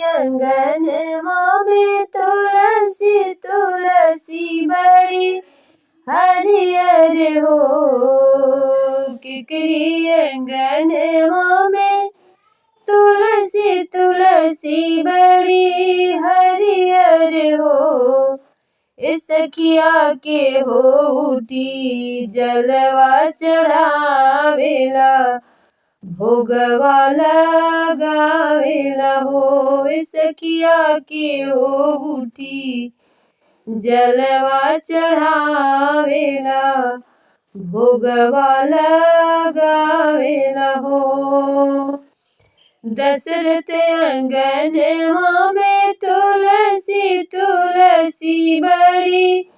अंगनवा में तुलसी तुलसी बड़ी हरियर हो। किकरी अंगनवा में तुलसी तुलसी बड़ी हरियर हो। इस सखिया के हो उठी जलवा चढ़ावेला भोगवा लगावेला हो। इस सखिया के हो उठी जलवा चढ़ावेला भोगवा लगावेला हो। दशरथ अंगनवा में तुलसी तुलसी बड़ी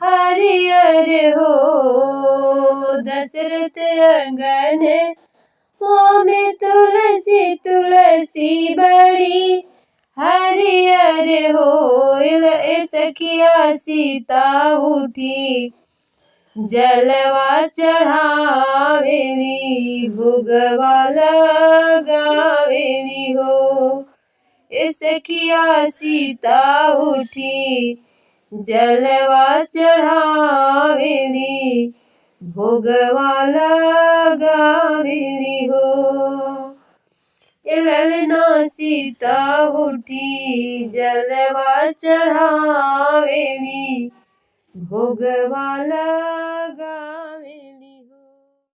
हरियर हो। दशरथ अंगनवा में तुलसी तुलसी बड़ी हरियर हो। ए सखिया सीता उठी जलवा चढ़ावेली भोगवा लगावेली हो। ए सखिया सीता उठी जलवा चढ़ावेली भोगवा लगावेली हो। ललना सीता उठी जलवा चढ़ावेली भोगवा लगावेली।